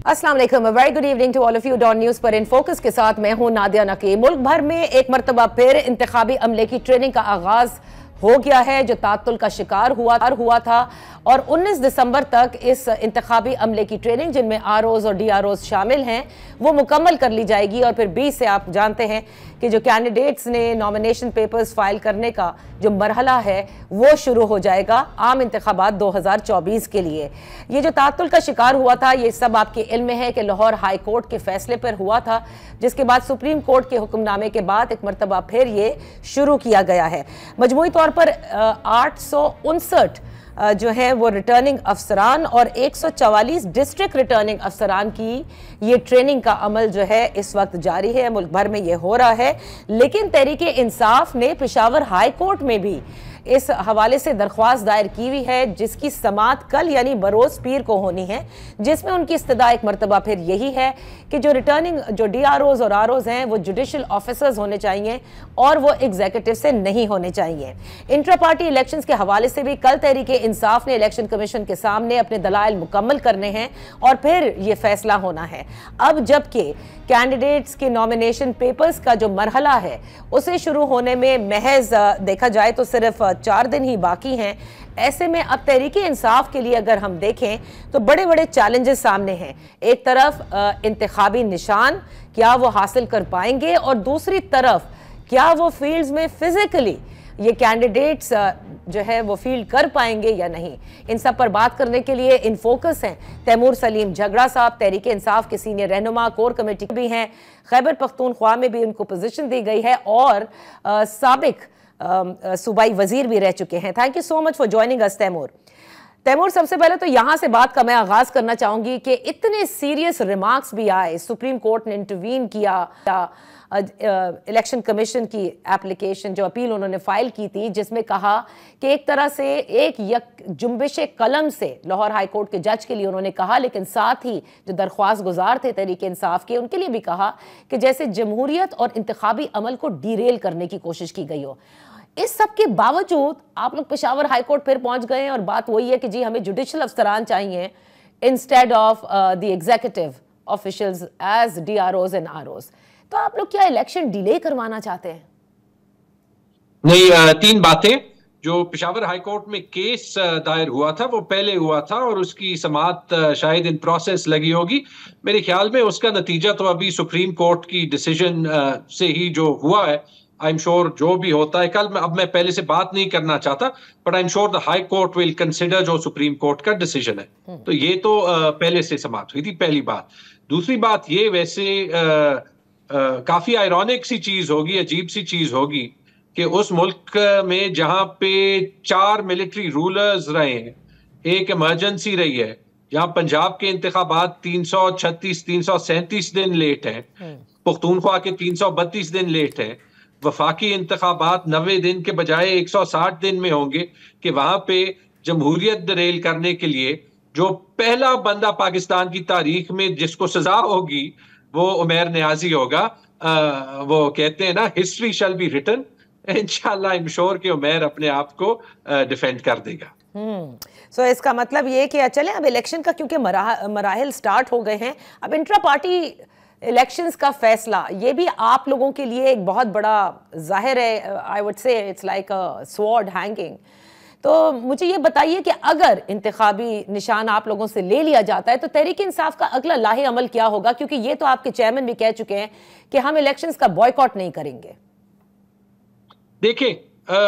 अस्सलाम वालेकुम, very good evening to all of you. Dawn news पर इन फोकस के साथ मैं हूं नादिया नकी। मुल्क भर में एक मरतबा फिर इंतखाबी अमले की ट्रेनिंग का आगाज हो गया है, जो तातुल का शिकार हुआ था और 19 दिसंबर तक इस इंतखाबी अमले की ट्रेनिंग, जिनमें आरओज और डीआरओज शामिल हैं, वो मुकम्मल कर ली जाएगी। और फिर 20 से आप जानते हैं कि जो कैंडिडेट्स ने नॉमिनेशन पेपर्स फाइल करने का जो मरहला है वो शुरू हो जाएगा आम इंतखाबात 2024 के लिए। ये जो तातुल का शिकार हुआ था, ये सब आपके इल्म में है कि लाहौर हाई कोर्ट के फैसले पर हुआ था, जिसके बाद सुप्रीम कोर्ट के हुक्मनामे के बाद एक मरतबा फिर ये शुरू किया गया है। मजमूई तौर पर 859 जो है वो रिटर्निंग अफसरान और 144 डिस्ट्रिक्ट रिटर्निंग अफसरान की ये ट्रेनिंग का अमल जो है इस वक्त जारी है। मुल्क भर में ये हो रहा है, लेकिन तहरीक इंसाफ ने पेशावर हाई कोर्ट में भी इस हवाले से दरख्वास्त दायर की हुई है, जिसकी समाअत कल यानी बरोज पीर को होनी है, जिसमें उनकी इस्तदा एक मरतबा फिर यही है कि जो रिटर्निंग जो डीआरओज और आरओज हैं वो जुडिशल ऑफिसर्स होने चाहिए और वो एग्जीक्यूटिव से नहीं होने चाहिए। इंट्रा पार्टी इलेक्शंस के हवाले से भी कल तहरीक इंसाफ ने इलेक्शन कमीशन के सामने अपने दलाइल मुकम्मल करने हैं और फिर ये फैसला होना है। अब जबकि कैंडिडेट्स के नॉमिनेशन पेपर्स का जो मरहला है उसे शुरू होने में महज देखा जाए तो सिर्फ 4 दिन ही बाकी हैं। ऐसे में अब तहरीक इंसाफ के लिए अगर हम देखें तो बड़े बड़े चैलेंजेस सामने हैं। एक तरफ इंतखाबी निशान क्या वो हासिल कर पाएंगे, और दूसरी तरफ क्या वो फील्ड्स में फिजिकली ये कैंडिडेट्स जो है वो फील्ड कर पाएंगे या नहीं। इन सब पर बात करने के लिए इन फोकस हैं तैमूर सलीम झगड़ा साहब, तहरीक इंसाफ के सीनियर रहनुमा, कोर कमेटी भी हैं, खैबर पख्तूनख्वा में भी उनको पोजीशन दी गई है और साबिक सूबाई वजीर भी रह चुके हैं। Thank you so much for joining us Taimur, सबसे पहले तो यहां से बात का मैं आगाज करना चाहूंगी कि इतने सीरियस रिमार्क्स भी आए, सुप्रीम कोर्ट ने इंटरवीन किया इलेक्शन कमीशन की एप्लीकेशन जो अपील उन्होंने फाइल की थी, जिसमें कहा कि एक तरह से एक जुम्बिश कलम से लाहौर हाई कोर्ट के जज के लिए उन्होंने कहा, लेकिन साथ ही जो दरख्वास्त गुजार थे तहरीक इंसाफ के, उनके लिए भी कहा कि जैसे जमहूरियत और इंतखाबी अमल को डीरेल करने की कोशिश की गई हो। इस सब के बावजूद आप लोग पेशावर हाई कोर्ट फिर पहुंच गए हैं और बात वही है कि जी हमें जुडिशल अफसरान चाहिए instead of the executive officials as DROs and ROs. तो आप लोग क्या इलेक्शन डिले करवाना चाहते हैं? नहीं, 3 बातें। जो पेशावर हाई कोर्ट में केस दायर हुआ था वो पहले हुआ था और उसकी समाअत शायद इन प्रोसेस लगी होगी। मेरे ख्याल में उसका नतीजा तो अभी सुप्रीम कोर्ट की डिसीजन से ही जो हुआ है, आई एम श्योर जो भी होता है कल, अब मैं पहले से बात नहीं करना चाहता, but I am sure the high court will consider जो सुप्रीम कोर्ट का डिसीजन है। तो ये तो पहले से समाअत हुई थी, पहली बात। दूसरी बात ये, वैसे काफी आयरॉनिक सी चीज होगी, अजीब सी चीज होगी कि उस मुल्क में जहां पे 4 मिलिट्री रूलर्स रहे हैं, एक इमरजेंसी रही है, जहां पंजाब के इंतखाबात 336 337 दिन लेट हैं, पख्तूनख्वा के 332 दिन लेट हैं, वफाकी इंतखाबात 90 दिन के बजाय 160 दिन में होंगे, कि वहां पे जमहूरियत दरेल करने के लिए जो पहला बंदा पाकिस्तान की तारीख में जिसको सजा होगी वो उमैर नियाजी होगा। वो कहते हैं ना, हिस्ट्री शैल बी रिटन। इंशाल्लाह आई एम श्योर कि उमैर अपने आप को डिफेंड कर देगा। सो इसका मतलब ये कि चले अब इलेक्शन का क्योंकि मराहिल स्टार्ट हो गए हैं, अब इंट्रा पार्टी इलेक्शंस का फैसला ये भी आप लोगों के लिए एक बहुत बड़ा जाहिर है, I would say it's like a sword hanging. तो मुझे ये बताइए कि अगर इंतखाबी निशान आप लोगों से ले लिया जाता है तो तहरीक इंसाफ का अगला लाहे अमल क्या होगा? क्योंकि ये तो आपके चेयरमैन भी कह चुके हैं कि हम इलेक्शंस का बॉयकॉट नहीं करेंगे। देखिए,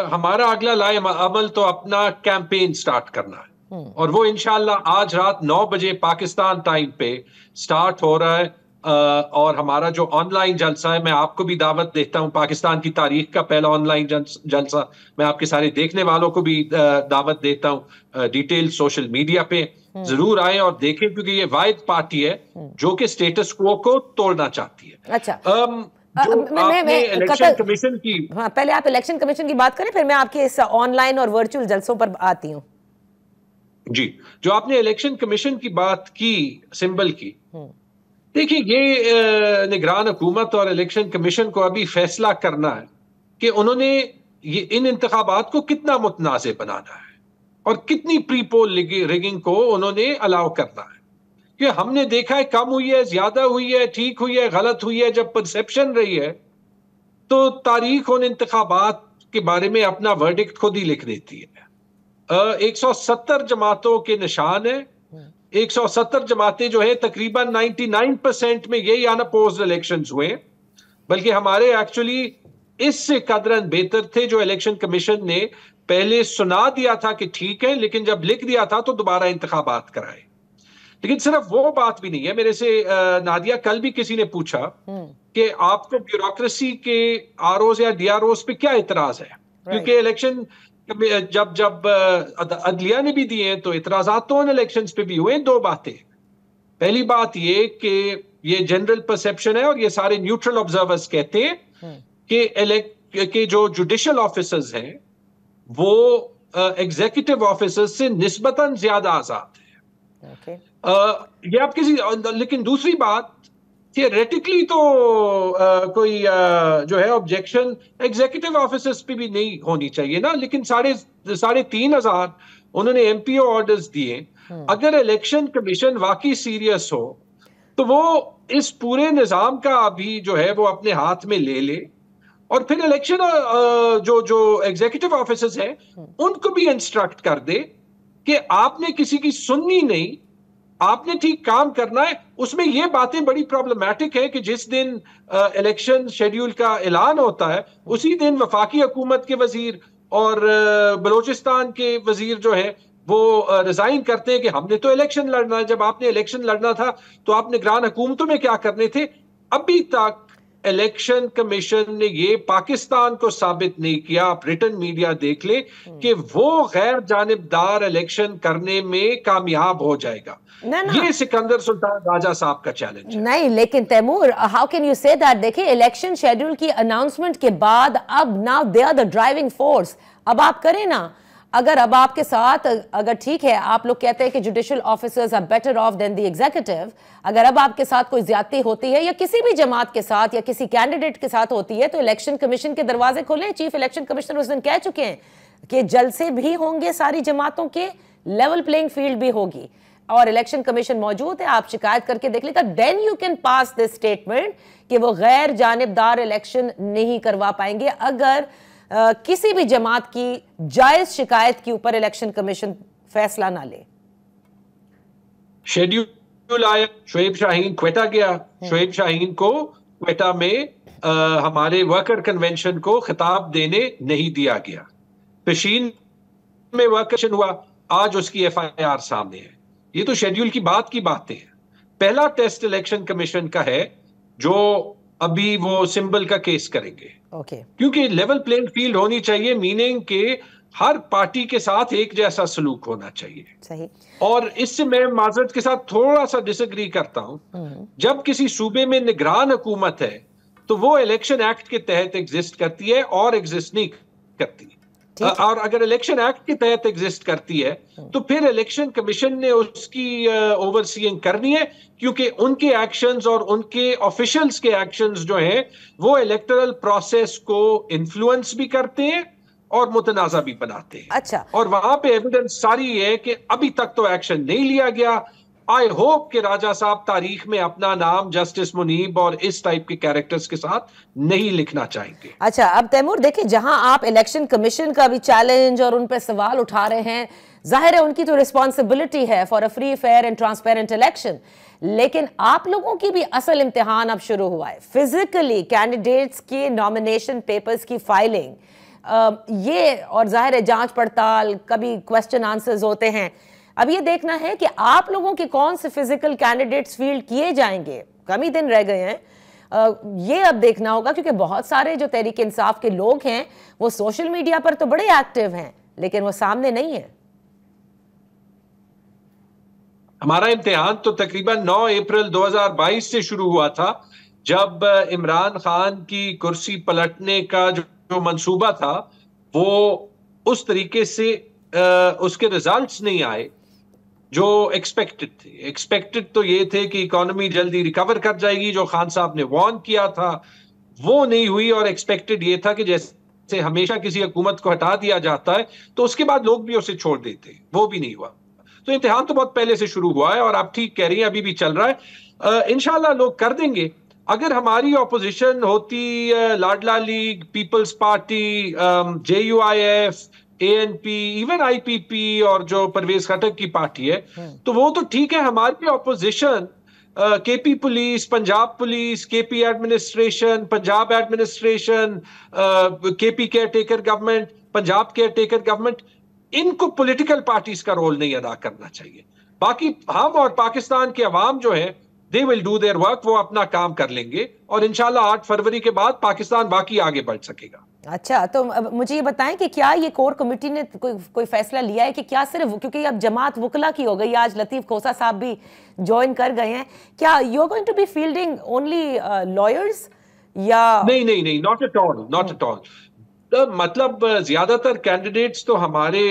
हमारा अगला लाहे अमल तो अपना कैंपेन स्टार्ट करना है और वो इंशाल्लाह आज रात 9 बजे पाकिस्तान टाइम पे स्टार्ट हो रहा है। और हमारा जो ऑनलाइन जलसा है, मैं आपको भी दावत देता हूं, पाकिस्तान की तारीख का पहला ऑनलाइन जलसा, मैं आपके सारे देखने वालों को भी दावत देता हूं। डिटेल सोशल मीडिया पे जरूर आए और देखें, क्योंकि ये वाहिद पार्टी है जो कि स्टेटस क्वो को तोड़ना चाहती है। अच्छा, आपने इलेक्शन कमीशन की, हाँ, पहले आप इलेक्शन कमीशन की बात करें, फिर मैं आपके इस ऑनलाइन और वर्चुअल जलसों पर आती हूँ। जी, जो आपने इलेक्शन कमीशन की बात की, सिंबल की, देखिए ये निगरान हुकूमत और इलेक्शन कमीशन को अभी फैसला करना है कि उन्होंने ये इन इंतखाबात को कितना मुतनाज़ बनाना है और कितनी प्री पोल रिगिंग को उन्होंने अलाउ करना है। कि हमने देखा है कम हुई है, ज्यादा हुई है, ठीक हुई है, गलत हुई है। जब परसेप्शन रही है तो तारीख उन इंतखाबात के बारे में अपना वर्डिक्ट खुद ही लिख देती है। 170 जमातों के निशान है। 170 जमातें जो है तकरीबन 99% में यही अनअपोज्ड इलेक्शंस हुए, बल्कि हमारे एक्चुअली इससे कदरन बेहतर थे। जो इलेक्शन कमीशन ने पहले सुना दिया था कि ठीक है, लेकिन जब लिख दिया था तो दोबारा इंतखाबात कराए। लेकिन सिर्फ वो बात भी नहीं है। मेरे से नादिया, कल भी किसी ने पूछा कि आपको ब्यूरोक्रेसी के आरओज या डीआरओज पे क्या इतराज है, क्योंकि इलेक्शन जब जब अदलिया ने भी दिए तो इतराजात तो उन इलेक्शंस पे भी हुए। दो बातें, पहली बात ये कि ये जनरल परसेप्शन है और ये सारे न्यूट्रल ऑब्जर्वर्स कहते हैं कि जो जुडिशियल ऑफिसर्स हैं वो एग्जीक्यूटिव ऑफिसर्स से निस्बतन ज्यादा आजाद है। ये आप किसी, लेकिन दूसरी बात, थियोरेटिकली तो कोई जो है ऑब्जेक्शन एग्जीक्यूटिव ऑफिसर्स पे भी नहीं होनी चाहिए ना, लेकिन 3,500 उन्होंने एमपीओ ऑर्डर्स दिए। अगर इलेक्शन कमीशन वाकई सीरियस हो तो वो इस पूरे निजाम का अभी जो है वो अपने हाथ में ले ले और फिर इलेक्शन जो एग्जीक्यूटिव ऑफिसर्स हैं उनको भी इंस्ट्रक्ट कर दे कि आपने किसी की सुननी नहीं, आपने ठीक काम करना है। उसमें ये बातें बड़ी प्रॉब्लमैटिक है कि जिस दिन इलेक्शन शेड्यूल का ऐलान होता है उसी दिन वफाकी हुकूमत के वजीर और बलोचिस्तान के वजीर जो है वो रिजाइन करते हैं कि हमने तो इलेक्शन लड़ना है। जब आपने इलेक्शन लड़ना था तो आप निगरान हुकूमतों में क्या करने थे? अभी तक इलेक्शन कमीशन ने ये पाकिस्तान को साबित नहीं किया, आप ब्रिटेन मीडिया देख ले, कि वो गैर जानिबदार इलेक्शन करने में कामयाब हो जाएगा। ये सिकंदर सुल्तान राजा साहब का चैलेंज है। नहीं, लेकिन Taimur, how can you say that? देखिए, इलेक्शन शेड्यूल की अनाउंसमेंट के बाद अब now they are the driving force. अब आप करें ना, अगर अब आपके साथ, अगर ठीक है आप लोग कहते हैं कि judicial officers are better off than the executive, अगर अब आपके साथ कोई ज्यादती होती है या किसी भी जमात के साथ या किसी कैंडिडेट के साथ होती है तो इलेक्शन कमीशन के दरवाजे खोले। चीफ इलेक्शन कमिश्नर उस दिन कह चुके हैं कि जलसे भी होंगे, सारी जमातों के लेवल प्लेइंग फील्ड भी होगी और इलेक्शन कमीशन मौजूद है, आप शिकायत करके देख लेगा। Then you can pass this statement कि वो गैर जानिबदार इलेक्शन नहीं करवा पाएंगे अगर किसी भी जमात की जायज शिकायत के ऊपर इलेक्शन कमीशन फैसला ना ले। शेड्यूल आया, शुएब शाहीन क्वेटा गया, शुएब शाहीन को क्वेटा में हमारे वर्कर कन्वेंशन को खिताब देने नहीं दिया गया। पेशीन में वर्कर हुआ, आज उसकी एफआईआर सामने है। ये तो शेड्यूल की बातें हैं। पहला टेस्ट इलेक्शन कमीशन का है जो अभी वो सिंबल का केस करेंगे। क्योंकि लेवल प्लेइंग फील्ड होनी चाहिए, मीनिंग के हर पार्टी के साथ एक जैसा सलूक होना चाहिए। सही। और इससे मैं माजरत के साथ थोड़ा सा डिसएग्री करता हूं। जब किसी सूबे में निगरान हुकूमत है तो वो इलेक्शन एक्ट के तहत एग्जिस्ट करती है और एग्जिस्ट नहीं करती। और अगर इलेक्शन एक्ट के तहत एग्जिस्ट करती है तो फिर इलेक्शन कमीशन ने उसकी ओवरसीइंग करनी है, क्योंकि उनके एक्शंस और उनके ऑफिशियल्स के एक्शंस जो हैं वो इलेक्टोरल प्रोसेस को इन्फ्लुएंस भी करते हैं और मुतनाज़ा भी बनाते हैं। अच्छा। और वहां पे एविडेंस सारी है कि अभी तक तो एक्शन नहीं लिया गया। आई होप कि राजा साहब तारीख में अपना नाम जस्टिस मुनीब और इस टाइप के कैरेक्टर्स के साथ नहीं लिखना चाहेंगे। अच्छा, अब तैमूर देखिए, जहां आप इलेक्शन कमीशन का भी चैलेंज और उन पे सवाल उठा रहे हैं, जाहिर है उनकी तो रिस्पॉन्सिबिलिटी है for a free, fair and transparent election, लेकिन आप लोगों की भी असल इम्तिहान अब शुरू हुआ है। फिजिकली कैंडिडेट्स के नॉमिनेशन पेपर्स की फाइलिंग, ये और जाहिर है जांच पड़ताल, कभी क्वेश्चन आंसर्स होते हैं। अब ये देखना है कि आप लोगों के कौन से फिजिकल कैंडिडेट्स फील्ड किए जाएंगे, कम ही दिन रह गए हैं। ये अब देखना होगा, क्योंकि बहुत सारे जो तहरीक इंसाफ के लोग हैं वो सोशल मीडिया पर तो बड़े एक्टिव हैं लेकिन वो सामने नहीं है। हमारा इम्तिहान तो तकरीबन 9 अप्रैल 2022 से शुरू हुआ था, जब इमरान खान की कुर्सी पलटने का जो मंसूबा था वो उस तरीके से उसके रिजल्ट्स नहीं आए जो एक्सपेक्टेड थे। एक्सपेक्टेड तो ये थे कि इकोनॉमी जल्दी रिकवर कर जाएगी, जो खान साहब ने वार्न किया था वो नहीं हुई। और एक्सपेक्टेड ये था कि जैसे हमेशा किसी हुकूमत को हटा दिया जाता है तो उसके बाद लोग भी उसे छोड़ देते, वो भी नहीं हुआ। तो इम्तिहान तो बहुत पहले से शुरू हुआ है और आप ठीक कह रही हैं, अभी भी चल रहा है। इंशाल्लाह लोग कर देंगे। अगर हमारी ऑपोजिशन होती लाडला league, people's party, JUIF, ANP, even IPP और जो परवेज खटक की पार्टी है, तो वो तो ठीक है। हमारी opposition KP police, Punjab police, KP administration, Punjab administration, KP care taker government, Punjab care taker government, इनको पॉलिटिकल पार्टीज का रोल नहीं अदा करना चाहिए। बाकी हम और पाकिस्तान के अवाम जो है, they will do their work, वो अपना काम कर लेंगे और इंशाल्लाह 8 फरवरी के बाद पाकिस्तान वाकई आगे बढ़ सकेगा। अच्छा, तो मुझे ये बताएं कि क्या ये कोर कमेटी ने कोई फैसला लिया है कि क्या सिर्फ, क्योंकि अब जमात वकला की हो गई, आज लतीफ खोसा साहब भी ज्वाइन कर गए हैं, क्या you are going to be fielding only lawyers या नहीं, not at all, not at all. मतलब ज्यादातर कैंडिडेट्स तो हमारे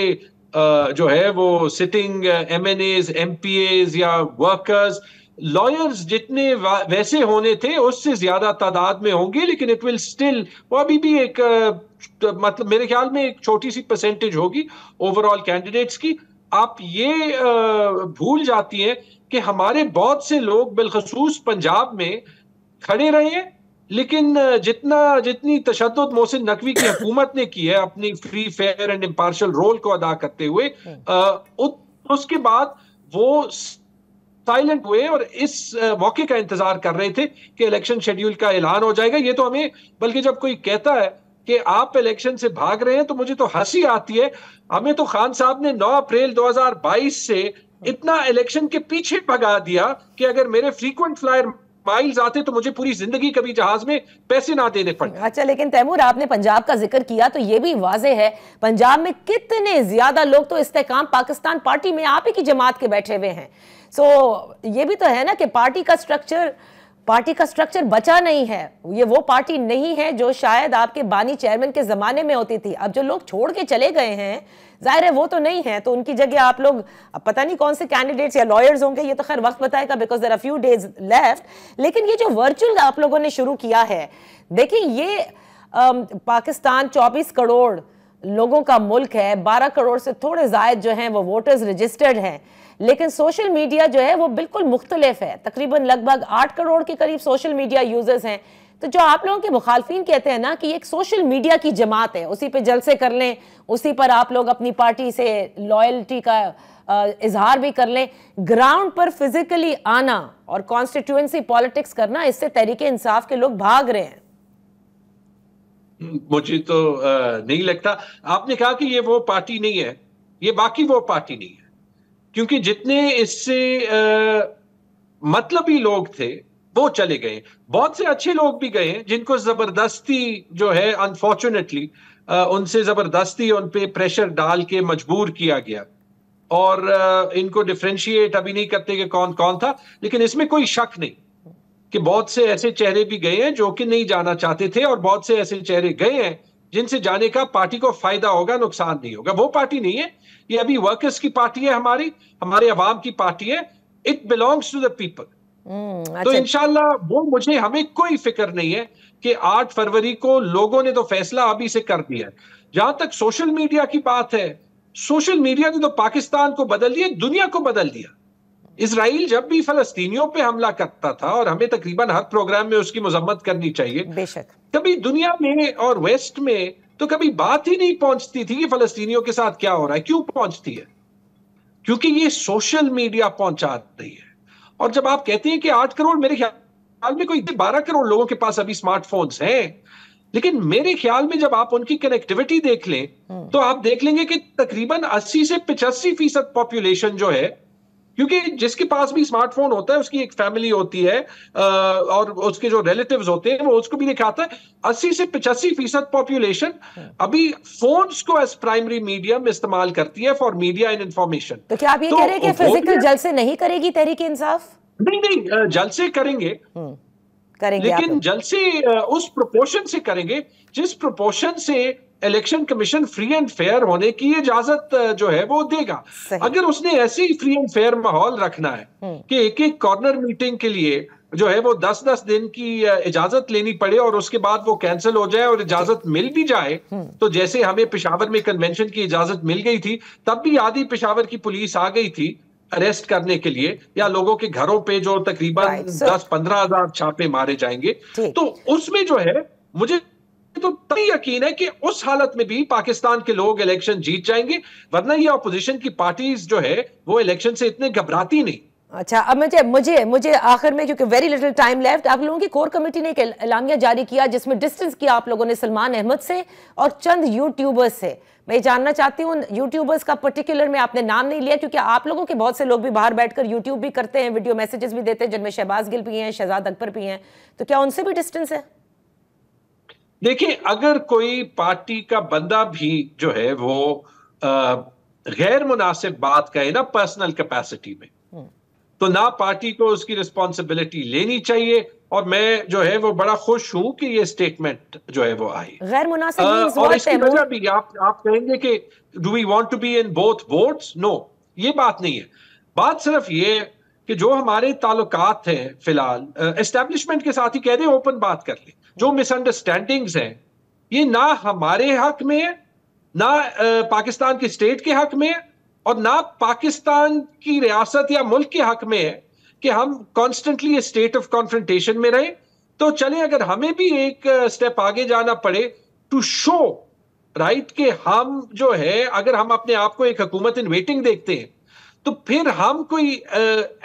जो है वो सिटिंग MNAs, MPAs या वर्कर्स, लॉयर्स जितने वैसे होने थे उससे ज्यादा तादाद में होंगे, लेकिन इट विल स्टिल, वो अभी भी एक मतलब मेरे ख्याल में एक छोटी सी परसेंटेज होगी ओवरऑल कैंडिडेट्स की। आप ये भूल जाती हैं कि हमारे बहुत से लोग बिलखसूस पंजाब में खड़े रहे हैं, लेकिन जितनी तशद्दुद मोहसिन नकवी की हुकूमत ने की है अपनी free fair and impartial role को अदा करते हुए, उसके बाद वो साइलेंट हुए और इस मौके का इंतजार कर रहे थे कि इलेक्शन शेड्यूल का ऐलान हो जाएगा। ये तो हमें, बल्कि जब कोई कहता है कि आप इलेक्शन से भाग रहे हैं तो मुझे तो हंसी आती है। हमें तो खान साहब ने 9 अप्रैल 2022 से इतना इलेक्शन के पीछे भगा दिया कि अगर मेरे फ्रीक्वेंट फ्लायर माइल्स आते तो मुझे पूरी जिंदगी कभी जहाज में पैसे ना देने पड़ते। अच्छा, लेकिन तैमूर, आपने पंजाब का जिक्र किया तो ये भी वाज़ेह है, पंजाब में कितने ज्यादा लोग तो इस्तेकाम पाकिस्तान पार्टी में आप ही की जमात के बैठे हुए हैं। सो ये भी तो है ना कि पार्टी का स्ट्रक्चर बचा नहीं है। ये वो पार्टी नहीं है जो शायद आपके बानी चेयरमैन के जमाने में होती थी। अब जो लोग छोड़ के चले गए हैं, जाहिर है वो तो नहीं है, तो उनकी जगह आप लोग, पता नहीं कौन से कैंडिडेट्स या लॉयर्स होंगे, ये तो खैर वक्त बताएगा, because there are few days left. लेकिन ये जो वर्चुअल आप लोगों ने शुरू किया है, देखिए ये पाकिस्तान 24 करोड़ लोगों का मुल्क है, 12 करोड़ से थोड़े जायद जो हैं वो वोटर्स रजिस्टर्ड हैं, लेकिन सोशल मीडिया जो है वो बिल्कुल मुख्तलिफ है। तकरीबन लगभग 8 करोड़ के करीब सोशल मीडिया यूजर्स हैं। तो जो आप लोगों के मुखालफिन कहते हैं ना कि एक सोशल मीडिया की जमात है, उसी पे जलसे कर लें, उसी पर आप लोग अपनी पार्टी से लॉयल्टी का इजहार भी कर लें, ग्राउंड पर फिजिकली आना और कॉन्स्टिट्यूएंसी पॉलिटिक्स करना, इससे तहरीके इंसाफ के लोग भाग रहे हैं। मुझे तो नहीं लगता। आपने कहा कि ये वो पार्टी नहीं है, ये बाकी वो पार्टी नहीं है, क्योंकि जितने इससे मतलबी लोग थे वो चले गए। बहुत से अच्छे लोग भी गए जिनको जबरदस्ती जो है, अनफॉर्चुनेटली उनसे जबरदस्ती उन पे प्रेशर डाल के मजबूर किया गया, और इनको डिफरेंशिएट अभी नहीं करते कि कौन कौन था, लेकिन इसमें कोई शक नहीं कि बहुत से ऐसे चेहरे भी गए हैं जो कि नहीं जाना चाहते थे, और बहुत से ऐसे चेहरे गए हैं जिनसे जाने का पार्टी को फायदा होगा, नुकसान नहीं होगा। वो पार्टी नहीं है ये, अभी वर्कर्स की पार्टी है, हमारे अवाम की पार्टी है। It belongs to the people. तो इंशाल्लाह वो, हमें कोई फिक्र नहीं है कि 8 फरवरी को लोगों ने तो फैसला अभी से कर दिया है। जहां तक सोशल मीडिया की बात है, सोशल मीडिया ने तो पाकिस्तान को बदल दिया, दुनिया को बदल दिया। इजराइल जब भी फलस्तीनियों पे हमला करता था, और हमें तकरीबन हर प्रोग्राम में उसकी मजम्मत करनी चाहिए, बेशक, कभी दुनिया में और वेस्ट में तो कभी बात ही नहीं पहुंचती थी कि फलस्तीनियों के साथ क्या हो रहा है। क्यों पहुंचती है? क्योंकि ये सोशल मीडिया पहुंचा रही है। और जब आप कहते हैं कि 8 करोड़, मेरे ख्याल में कोई 12 करोड़ लोगों के पास अभी स्मार्टफोन्स हैं, लेकिन मेरे ख्याल में जब आप उनकी कनेक्टिविटी देख लें तो आप देख लेंगे कि तकरीबन 80 से 85% पॉपुलेशन जो है, क्योंकि जिसके पास भी स्मार्टफोन होता है उसकी एक फैमिली होती है, और उसके जो रिलेटिव्स होते हैं वो उसको भी दिखाता है। 80 से 85% पॉपुलेशन अभी फोन्स को एज प्राइमरी मीडियम इस्तेमाल करती है फॉर मीडिया एंड इंफॉर्मेशन। तो क्या आप ये कह रहे हैं कि फिजिकल जलसे नहीं करेगी तहरीके इंसाफ? नहीं, जलसे करेंगे, लेकिन जलसे उस प्रोपोर्शन से करेंगे जिस प्रोपोर्शन से election commission free and fair होने की इजाजत जो है वो देगा। अगर उसने ऐसे ही फ्री एंड फेयर माहौल रखना है कि एक एक कॉर्नर मीटिंग के लिए जो है वो 10-10 दिन की इजाजत लेनी पड़े और उसके बाद वो कैंसिल हो जाए, और इजाजत मिल भी जाए तो जैसे हमें पेशावर में कन्वेंशन की इजाजत मिल गई थी, तब भी आधी पेशावर की पुलिस आ गई थी अरेस्ट करने के लिए, या लोगों के घरों पे जो तकरीबन 10-15 हजार छापे मारे जाएंगे। तो उसमें जो है मुझे तो तभी यकीन है कि उस हालत में भी पाकिस्तान के लोग इलेक्शन जीत जाएंगे, वरना ये अपोजिशन की पार्टीज जो है वो इलेक्शन से इतने घबराती नहीं। अच्छा, अब मुझे आखिर में, क्योंकि वेरी लिटिल टाइम लेफ्ट, आप लोगों की कोर कमेटी ने एक एलामिया जारी किया जिसमें डिस्टेंस किया आप लोगों ने सलमान अहमद से और चंद यूट्यूबर्स से। मैं जानना चाहती हूँ यूट्यूबर्स का पर्टिकुलर में आपने नाम नहीं लिया, क्योंकि आप लोगों के बहुत से लोग भी बाहर बैठकर यूट्यूब भी करते हैं, वीडियो मैसेजेस भी देते हैं, जिनमें शहबाज गिल भी हैं, शहजाद अकबर भी हैं, तो क्या उनसे भी डिस्टेंस है? देखिए, अगर कोई पार्टी का बंदा भी जो है वो गैर मुनासिब बात कहे ना पर्सनल कैपेसिटी में, तो ना पार्टी को उसकी रिस्पॉन्सिबिलिटी लेनी चाहिए, और मैं जो है वो बड़ा खुश हूं कि ये स्टेटमेंट जो है वो आई। गैर मुनासिब और इसकी वजह भी आप कहेंगे कि do we want to be in both boats? No, ये बात नहीं है। बात सिर्फ ये कि जो हमारे ताल्लुकात हैं फिलहाल एस्टेब्लिशमेंट के साथ ही कह दे, ओपन बात कर ले, जो मिसअंडरस्टैंडिंग्स हैं ये ना हमारे हक में है, ना पाकिस्तान के स्टेट के हक में है, और ना पाकिस्तान की रियासत या मुल्क के हक में है कि हम कॉन्स्टेंटली स्टेट ऑफ कॉन्फ्रंटेशन में रहें। तो चले, अगर हमें भी एक स्टेप आगे जाना पड़े टू शो राइट कि हम जो है, अगर हम अपने आप को एक हुकूमत इन वेटिंग देखते हैं तो फिर हम कोई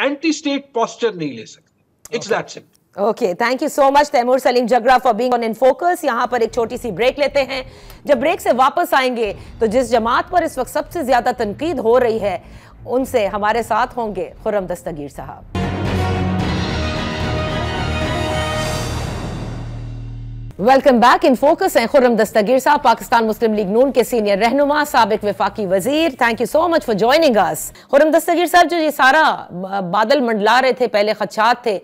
एंटी स्टेट पोस्चर नहीं ले सकते। It's that simple. Okay, thank you so much Taimur Salim Jhagra for being on in focus. यहां पर एक छोटी सी ब्रेक लेते हैं। जब ब्रेक से वापस आएंगे तो जिस जमात पर इस वक्त सबसे ज्यादा तनकीद हो रही है उनसे हमारे साथ होंगे खुर्रम दस्तगीर साहब। Welcome back. इन फोकस हैं खुर्रम दस्तगीर साहब, पाकिस्तान मुस्लिम लीग नून के सीनियर रहनुमा, साबिक वफाकी वजीर। Thank you so much for joining us. Khurram Dastgir sahab, जो ये सारा बादल मंडला रहे थे, पहले खदशात थे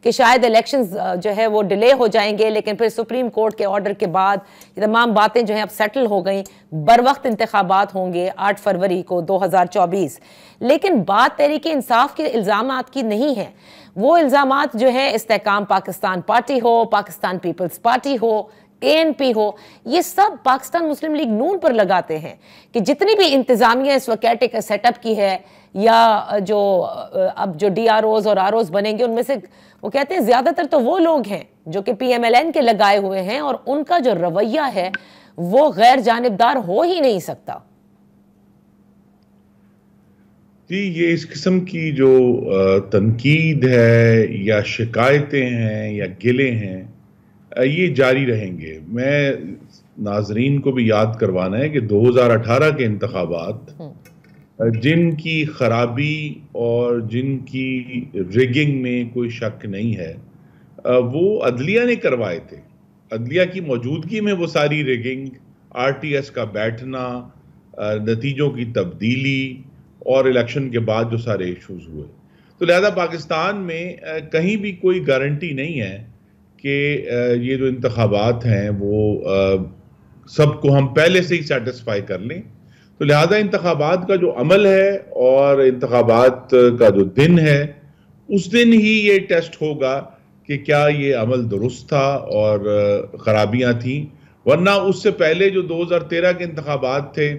कि शायद इलेक्शंस जो है वो डिले हो जाएंगे, लेकिन फिर सुप्रीम कोर्ट के ऑर्डर के बाद ये तमाम बातें जो हैं अब सेटल हो गई। बर वक्त इंतखाबात होंगे 8 फरवरी को 2024। लेकिन बात तहरीक इंसाफ के इल्ज़ामात की नहीं है। वो इल्ज़ामात जो है इस्तेहकाम पाकिस्तान पार्टी हो, पाकिस्तान पीपल्स पार्टी हो, ANP हो, ये सब पाकिस्तान मुस्लिम लीग नून पर लगाते हैं कि जितनी भी इंतजामिया इस वक्त एक सेटअप की है, या जो अब जो DROs और ROs बनेंगे, उनमें से वो कहते हैं ज्यादातर तो वो लोग हैं जो कि PMLN के लगाए हुए हैं, और उनका जो रवैया है वो गैर जानिबदार हो ही नहीं सकता। जी, ये इस किस्म की जो तनकीद है या शिकायतें हैं या गिले हैं, ये जारी रहेंगे। मैं नाजरीन को भी याद करवाना है कि 2018 के इंतखाबात जिनकी खराबी और जिनकी रिगिंग में कोई शक नहीं है, वो अदलिया ने करवाए थे। अदलिया की मौजूदगी में वो सारी रिगिंग, RTS का बैठना, नतीजों की तब्दीली और इलेक्शन के बाद जो सारे इश्यूज हुए, तो लिहाजा पाकिस्तान में कहीं भी कोई गारंटी नहीं है कि ये जो इंतखाबात हैं वो सबको हम पहले से ही सेटिस्फाई कर लें। तो लिहाजा इंतखाबात का जो अमल है और इंतखाबात का जो दिन है, उस दिन ही ये टेस्ट होगा कि क्या ये अमल दुरुस्त था और खराबियां थी। वरना उससे पहले जो 2013 के इंतखाबात थे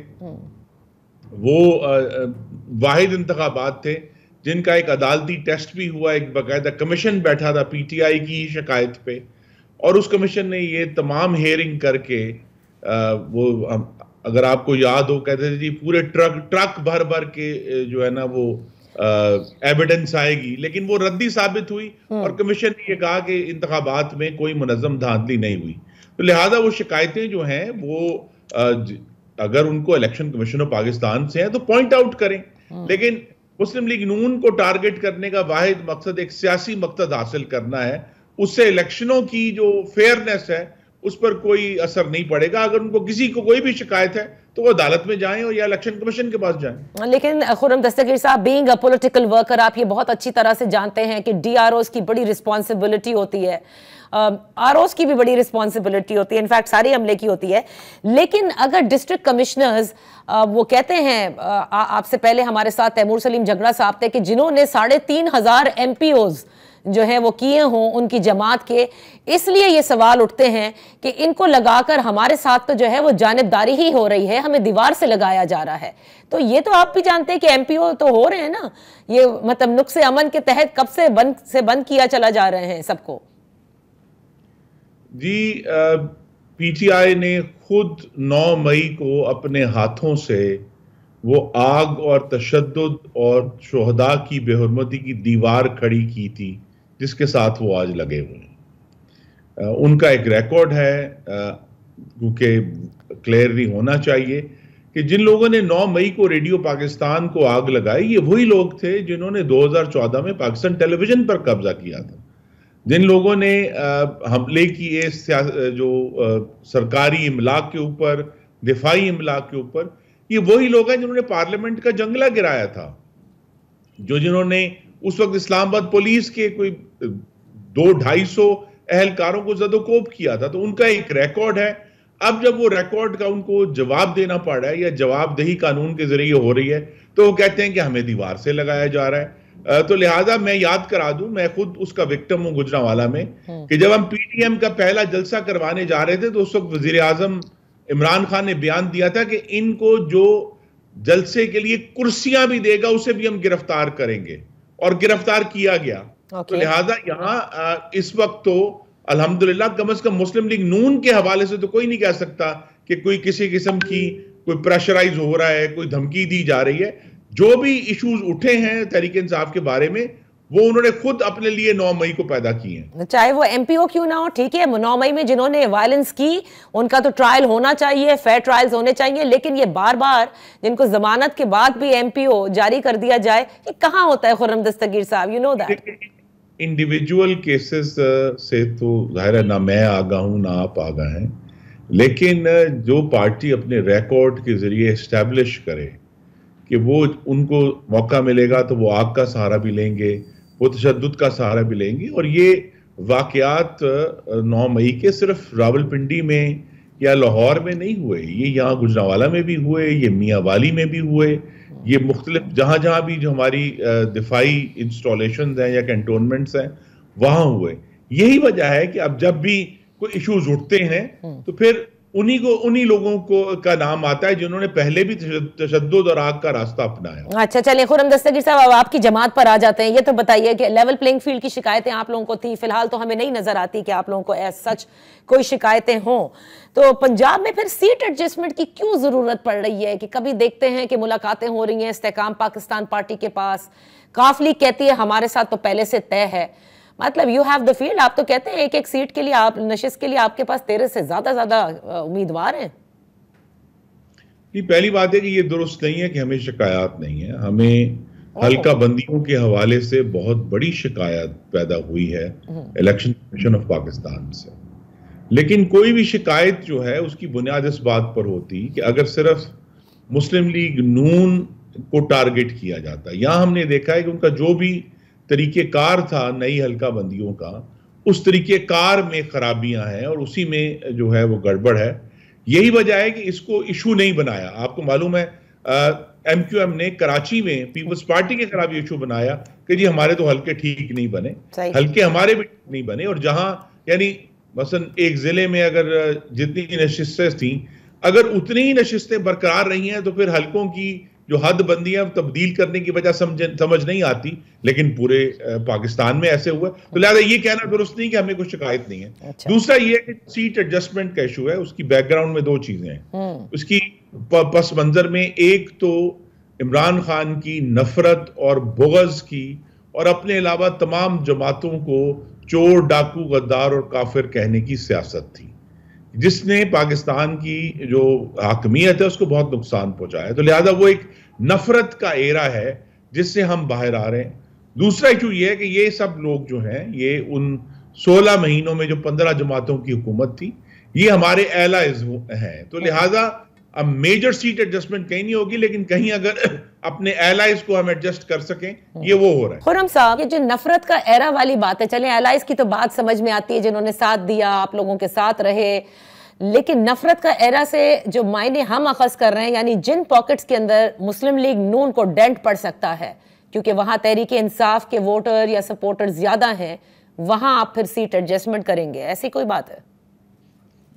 वो वाहिद इंतखाबात थे जिनका एक अदालती टेस्ट भी हुआ, एक बाकायदा कमीशन बैठा था PTI की शिकायत पे, और उस कमीशन ने ये तमाम हेयरिंग करके वो, अगर आपको याद हो, कहते थे जी पूरे ट्रक भर भर के जो है ना वो एविडेंस आएगी, लेकिन वो रद्दी साबित हुई और कमीशन ने ये कहा कि इंतखाबात में कोई मुनज़्ज़म धांधली नहीं हुई। तो लिहाजा वो शिकायतें जो हैं वो अगर उनको इलेक्शन कमीशन ऑफ पाकिस्तान से है तो पॉइंट आउट करें, लेकिन मुस्लिम लीग नून को टारगेट करने का वाहिद मकसद एक सियासी मकसद हासिल करना है। उससे इलेक्शनों की जो फेयरनेस है उस पर कोई असर नहीं पड़ेगा। अगर उनको किसी को कोई भी शिकायत है तो वो अदालत में जाएं और या इलेक्शन कमीशन के पास जाएं। लेकिन खुर्रम दस्तगीर साहब, बीइंग अ पॉलिटिकल वर्कर, आप ये बहुत अच्छी तरह से जानते हैं कि DROs की बड़ी रिस्पॉन्सिबिलिटी होती है, ROs की भी बड़ी रिस्पॉन्सिबिलिटी होती है, इनफैक्ट सारे अमले की होती है। लेकिन अगर डिस्ट्रिक्ट कमिश्नर्स वो कहते हैं, आपसे पहले हमारे साथ तैमूर सलीम जगरा साहब थे कि जिन्होंने 3500 MPOs जो है वो किए हों उनकी जमात के, इसलिए ये सवाल उठते हैं कि इनको लगाकर हमारे साथ तो जो है वो जानिबदारी ही हो रही है, हमें दीवार से लगाया जा रहा है। तो ये तो आप भी जानते हैं कि एमपीओ तो हो रहे हैं ना, ये मतलब नुक्से अमन के तहत कब से बंद किया चला जा रहे हैं सबको। जी, पीटीआई ने खुद 9 मई को अपने हाथों से वो आग और तशद्दुद और शुहदा की बेहुरमती की दीवार खड़ी की थी जिसके साथ वो आज लगे हुए हैं। उनका एक रिकॉर्ड है, क्योंकि क्लियरली होना चाहिए कि जिन लोगों ने 9 मई को रेडियो पाकिस्तान को आग लगाई, ये वही लोग थे जिन्होंने 2014 में पाकिस्तान टेलीविजन पर कब्जा किया था। जिन लोगों ने हमले किए जो सरकारी इमलाक के ऊपर, दिफाई इमलाक के ऊपर, ये वही लोग हैं जिन्होंने पार्लियामेंट का जंगला गिराया था, जिन्होंने उस वक्त इस्लामाबाद पुलिस के कोई 200-250 अहलकारों को जदोकोब किया था। तो उनका एक रिकॉर्ड है। अब जब वो रिकॉर्ड का उनको जवाब देना पड़ रहा है या जवाबदेही कानून के जरिए हो रही है, तो वो कहते हैं कि हमें दीवार से लगाया जा रहा है। तो लिहाजा मैं याद करा दूं, मैं खुद उसका विक्टिम हूं गुजरांवाला में, कि जब हम पीटीएम का पहला जलसा करवाने जा रहे थे तो उस वक्त वजीर आजम इमरान खान ने बयान दिया था कि इनको जो जलसे के लिए कुर्सियां भी देगा उसे भी हम गिरफ्तार करेंगे, और गिरफ्तार किया गया। तो लिहाजा यहां इस वक्त तो अल्हम्दुलिल्लाह कम से कम मुस्लिम लीग नून के हवाले से तो कोई नहीं कह सकता कि कोई किसी किस्म की कोई प्रेशराइज हो रहा है, कोई धमकी दी जा रही है। जो भी इश्यूज उठे हैं तहरीक इंसाफ के बारे में, वो उन्होंने खुद अपने लिए 9 मई को पैदा किए हैं। चाहे वो एमपीओ क्यों ना हो, ठीक है, 9 मई में जिन्होंने वायलेंस की उनका तो ट्रायल होना चाहिए, फेयर ट्रायल्स होने चाहिए, लेकिन ये बार बार जिनको जमानत के बाद भी एमपीओ जारी कर दिया जाए, ये कहां होता है खुर्रम दस्तगीर साहब? You know that individual cases से तो जाहिर है ना मैं आगा हूं ना आप आगा हैं, लेकिन जो पार्टी अपने रिकॉर्ड के जरिए एस्टैब्लिश करे कि वो उनको मौका मिलेगा तो वो आग का सहारा भी लेंगे, वो तशद्दुद का सहारा भी लेंगे। और ये वाकयात 9 मई के सिर्फ रावलपिंडी में या लाहौर में नहीं हुए, ये यहाँ गुजरांवाला में भी हुए, ये मियांवाली में भी हुए, ये मुख्तलिफ जहाँ जहाँ भी जो हमारी दिफाई इंस्टॉलेशन हैं या कैंटोनमेंट्स हैं वहाँ हुए। यही वजह है कि अब जब भी कोई इश्यूज उठते हैं तो फिर उन्हीं लोगों को का नाम आता है जिन्होंने पहले भी तशद्दुद और आग का रास्ता अपनाया। अच्छा, चलिए खुर्रम दस्तगीर साहब, अब आपकी जमात पर आ जाते हैं। ये तो बताइए कि लेवल प्लेइंग फील्ड की शिकायतें आप लोगों को थी, फिलहाल तो हमें नहीं नजर आती कि आप लोगों को एज सच कोई शिकायतें हों। तो पंजाब में फिर सीट एडजस्टमेंट की क्यों जरूरत पड़ रही है? कि कभी देखते हैं कि मुलाकातें हो रही हैं इस्तेकाम पाकिस्तान पार्टी के पास, काफ लीग कहती है हमारे साथ तो पहले से तय है, मतलब यू हैव द फील्ड, आप तो कहते हैं एक सीट के लिए, आप नशिस्त के लिए आपके पास 13 से ज्यादा उम्मीदवार हैं। पहली बात है कि ये दुरुस्त नहीं है कि हमें शिकायत नहीं है। हमें हल्का बंदियों के हवाले से बहुत बड़ी शिकायत पैदा हुई है इलेक्शन कमीशन ऑफ पाकिस्तान से, लेकिन कोई भी शिकायत जो है उसकी बुनियाद इस बात पर होती कि अगर सिर्फ मुस्लिम लीग नून को टारगेट किया जाता। यहाँ हमने देखा है कि उनका जो भी तरीकेकार था नई हल्का बंदियों का, उस तरीकेकार में खराबियां हैं और उसी में जो है वो गड़बड़ है। यही वजह है कि इसको इशू नहीं बनाया। आपको मालूम है एमक्यूएम ने कराची में पीपल्स पार्टी के खिलाफ इशू बनाया कि जी हमारे तो हल्के ठीक नहीं बने, हल्के हमारे भी नहीं बने। और जहां यानी मसलन एक जिले में अगर जितनी नशिस्तें थी, अगर उतनी ही नशिस्तें बरकरार रही हैं तो फिर हल्कों की जो हद बंदियां तब्दील करने की वजह समझ नहीं आती, लेकिन पूरे पाकिस्तान में ऐसे हुआ। तो लिहाजा ये कहना दुरुस्त नहीं कि हमें कोई शिकायत नहीं है। अच्छा। दूसरा ये कि सीट एडजस्टमेंट का इशू है, उसकी बैकग्राउंड में 2 चीजें हैं। उसकी पस मंजर में एक तो इमरान खान की नफरत और बुग़्ज़ की और अपने अलावा तमाम जमातों को चोर, डाकू, गद्दार और काफिर कहने की सियासत थी, जिसने पाकिस्तान की जो हाकमियत है उसको बहुत नुकसान पहुंचाया। तो लिहाजा वो एक नफरत का एरा है जिससे हम बाहर आ रहे हैं। दूसरा इशू ये है कि ये सब लोग जो हैं, ये उन 16 महीनों में जो 15 जमातों की हुकूमत थी, ये हमारे एलाइज हैं। तो लिहाजा अब मेजर सीट एडजस्टमेंट कहीं नहीं होगी, लेकिन कहीं अगर अपने एलाइज को हम एडजस्ट कर सकें, ये वो हो रहा है। खुर्रम साहब, ये जो नफरत का एरा वाली बात है, चले एलाइज की तो बात समझ में आती है, जिन्होंने साथ दिया, आप लोगों के साथ रहे, लेकिन नफरत का एरा से जो मायने हम अखज़ कर रहे हैं, यानी जिन पॉकेट्स के अंदर मुस्लिम लीग नून को डेंट पड़ सकता है, क्योंकि वहां तहरीक इंसाफ के वोटर या सपोर्टर ज्यादा हैं, वहां आप फिर सीट एडजस्टमेंट करेंगे, ऐसी कोई बात है?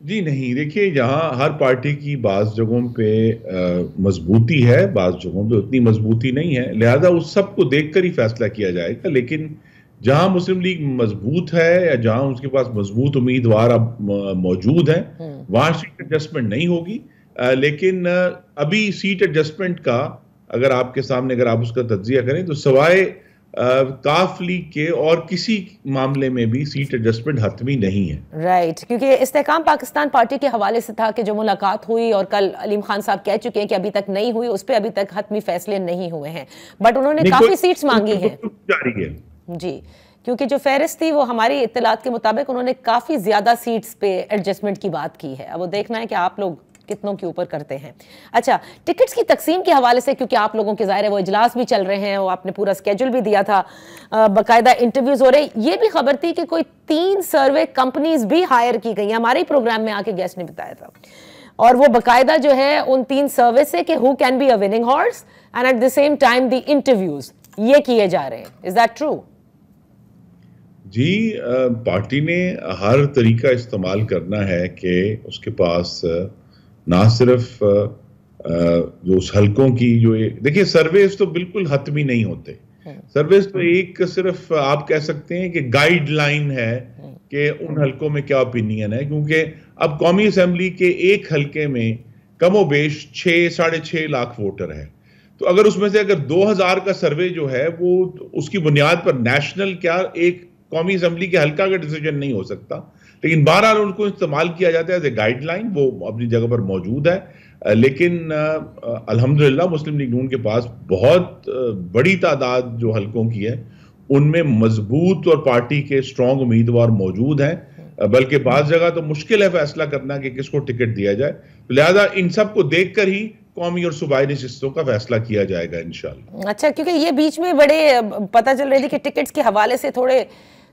जी नहीं, देखिए यहाँ हर पार्टी की बाज़ जगहों पे मजबूती है, बाज़ जगहों पे उतनी मजबूती नहीं है, लिहाजा उस सब को देखकर ही फैसला किया जाएगा। लेकिन जहां मुस्लिम लीग मजबूत है या जहां उसके पास मजबूत उम्मीदवार अब मौजूद हैं, वहां सीट एडजस्टमेंट नहीं होगी। लेकिन अभी सीट एडजस्टमेंट का अगर आपके सामने अगर आप उसका तज्जिया करें तो सवाए काफ लीग के और किसी मामले में भी सीट एडजस्टमेंट हतमी नहीं है। राइट, क्योंकि इस्तेहकाम पाकिस्तान पार्टी के हवाले से था कि जो मुलाकात हुई और कल अलीम खान साहब कह चुके हैं कि अभी तक नहीं हुई, उस पर अभी तक हतमी फैसले नहीं हुए हैं, बट उन्होंने काफी सीट्स मांगी हैं। जारी है जी, क्योंकि जो फहरिस्त थी वो हमारी इत्तलात के मुताबिक उन्होंने काफी ज्यादा सीट्स पे एडजस्टमेंट की बात की है। अब वो देखना है कि आप लोग कितनों के ऊपर करते हैं। अच्छा, टिकट्स की तकसीम के हवाले से, क्योंकि आप लोगों के ज़ाहिर है वो इजलास भी चल रहे हैं, वो आपने पूरा स्केड्यूल भी दिया था, बाकायदा इंटरव्यूज हो रहे, ये भी खबर थी कि कोई 3 सर्वे कंपनीज भी हायर की गई, हमारे ही प्रोग्राम में आके गेस्ट ने बताया था, और वो बाकायदा जो है उन 3 सर्वे से कि who can be a winning horse and at the same time the interviews ये किए जा रहे हैं। Is that true? जी, पार्टी ने हर तरीका इस्तेमाल करना है कि उसके पास ना सिर्फ जो उस हलकों की जो देखिए सर्वेस तो बिल्कुल हतमी नहीं होते, सर्वेस तो एक सिर्फ आप कह सकते हैं कि गाइडलाइन है कि उन हलकों में क्या ओपिनियन है, क्योंकि अब कौमी असेंबली के एक हलके में कमोबेश 6-6.5 लाख वोटर है, तो अगर उसमें से अगर 2000 का सर्वे जो है वो उसकी बुनियाद पर नेशनल क्या एक कौमी असेंबली के हल्का का डिसीजन नहीं हो सकता, लेकिन बहरहाल उनको इस्तेमाल किया जाता है एज ए गाइडलाइन, वो अपनी जगह पर मौजूद है। लेकिन अल्हम्दुलिल्लाह मुस्लिम लीग नून के पास बहुत बड़ी तादाद जो हलकों की है उनमें मजबूत और पार्टी के स्ट्रॉन्ग उम्मीदवार मौजूद हैं, बल्कि बाज़ जगह तो मुश्किल है फैसला करना कि किसको टिकट दिया जाए, तो लिहाजा इन सब को देखकर ही कौमी और सूबाई नशिस्तों का फैसला किया जाएगा इंशाल्लाह। अच्छा, क्योंकि ये बीच में बड़े पता चल रही थी कि टिकट्स के हवाले से थोड़े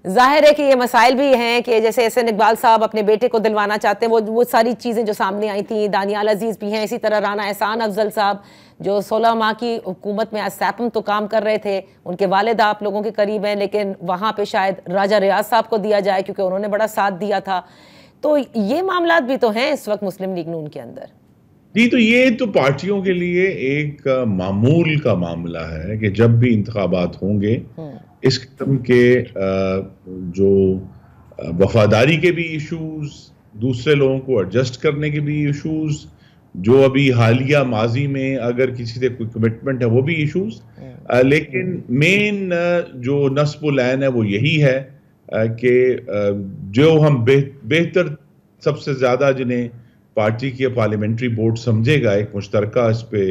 जाहिर है कि ये मसाइल भी हैं कि जैसे एहसन इकबाल साहब अपने बेटे को दिलवाना चाहते हैं, वो सारी चीज़ें जो सामने आई थी, दानियाल अजीज़ भी हैं, इसी तरह राना एहसान अफजल साहब जो 16 माह की हुकूमत में आज सैपम तो काम कर रहे थे, उनके वालिद आप लोगों के करीब हैं, लेकिन वहाँ पे शायद राजा रियाज साहब को दिया जाए क्योंकि उन्होंने बड़ा साथ दिया था, तो ये मामला भी तो हैं इस वक्त मुस्लिम लीग नून के अंदर। जी, तो ये तो पार्टियों के लिए एक मामूल का मामला है कि जब भी इंतखाबात होंगे इस किस्म के जो वफादारी के भी इश्यूज, दूसरे लोगों को एडजस्ट करने के भी इश्यूज, जो अभी हालिया माजी में अगर किसी से कोई कमिटमेंट है वो भी इश्यूज, लेकिन मेन जो नस्बुल ऐन है वो यही है कि जो हम बेहतर सबसे ज्यादा जिन्हें पार्टी की पार्लियामेंट्री बोर्ड समझेगा, एक मुश्तरका इस पे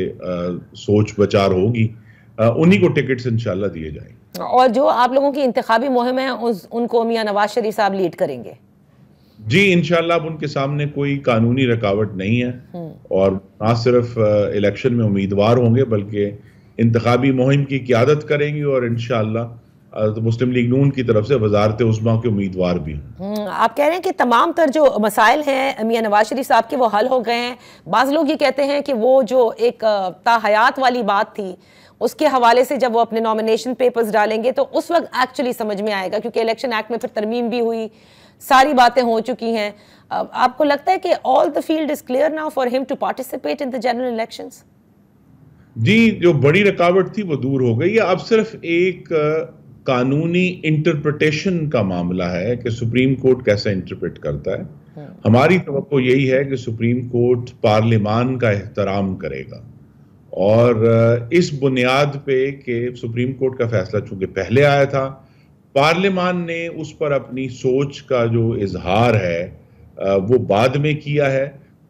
सोच विचार होगी, उन्हीं को टिकट्स इंशाल्लाह दिए जाएंगे। और जो आप लोगों की इंतखाबी मुहिम है उनको मियां नवाज शरीफ साहब लीड करेंगे? जी इंशाल्लाह, अब उनके सामने कोई कानूनी रुकावट नहीं है और ना सिर्फ इलेक्शन में उम्मीदवार होंगे बल्कि इंतखाबी मुहिम की क़ियादत करेंगे और इंशाल्लाह तो मुस्लिम लीग नून की तरफ से वजारत उज़्मा के उम्मीदवार भी हैं। आप कह रहे हैं कि तमाम तर जो मसाइल हैं मियां नवाज शरीफ साहब के वो हल हो गए हैं। बाज़ लोग ये कहते हैं कि वो जो एक ताहयात वाली बात थी उसके हवाले से जब वो अपने नॉमिनेशन पेपर्स डालेंगे तो उस वक्त एक्चुअली समझ में आएगा, क्योंकि इलेक्शन एक्ट में फिर तरमीम भी हुई, सारी बातें हो चुकी हैं। आपको लगता है कि all the field is clear now for him to participate in the general elections? जी, जो बड़ी रुकावट थी वो दूर हो गई है। अब सिर्फ एक कानूनी इंटरप्रिटेशन का मामला है कि सुप्रीम कोर्ट कैसे इंटरप्रेट करता है। हमारी तवक्को यही है कि सुप्रीम कोर्ट पार्लियामान का एहतराम करेगा और इस बुनियाद पे कि सुप्रीम कोर्ट का फैसला चूंकि पहले आया था, पार्लियामान ने उस पर अपनी सोच का जो इजहार है वो बाद में किया है।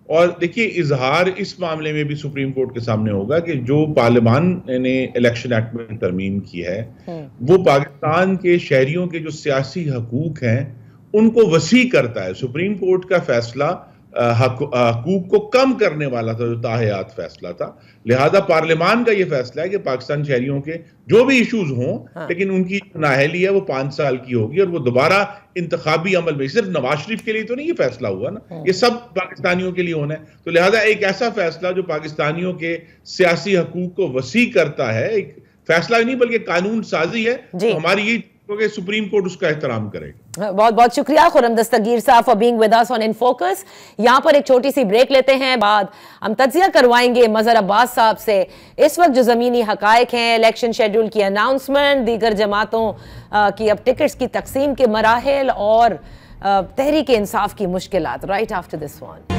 और देखिए, इजहार इस मामले में भी सुप्रीम कोर्ट के सामने होगा कि जो पार्लियामान ने इलेक्शन एक्ट में तरमीम की है वो पाकिस्तान के शहरियों के जो सियासी हकूक हैं उनको वसी करता है। सुप्रीम कोर्ट का फैसला हकूक को कम करने वाला था, जो ताहयात फैसला था, लिहाजा पार्लियामान का यह फैसला है कि पाकिस्तान शहरियों के जो भी इश्यूज हों लेकिन उनकी नाअहली है वो 5 साल की होगी और वो दोबारा इंतखाबी अमल में, सिर्फ नवाज शरीफ के लिए तो नहीं ये फैसला हुआ ना, ये सब पाकिस्तानियों के लिए होना है। तो लिहाजा एक ऐसा फैसला जो पाकिस्तानियों के सियासी हकूक को वसी करता है, एक फैसला नहीं बल्कि कानून साजी है। तो हमारी ये कि सुप्रीम कोर्ट उसका एहतराम करेगा। बहुत बहुत शुक्रिया खुर्रम दस्तगीर साहब for being with us on in focus. यहां पर एक छोटी सी ब्रेक लेते हैं, बाद हम तज्जिया करवाएंगे मजहर अब्बास साहब से इस वक्त जो जमीनी हकायक हैं, इलेक्शन शेड्यूल की अनाउंसमेंट, दीगर जमातों की अब टिकट्स की तकसीम के मराहिल और तहरीक इंसाफ की मुश्किलात। Right after this one.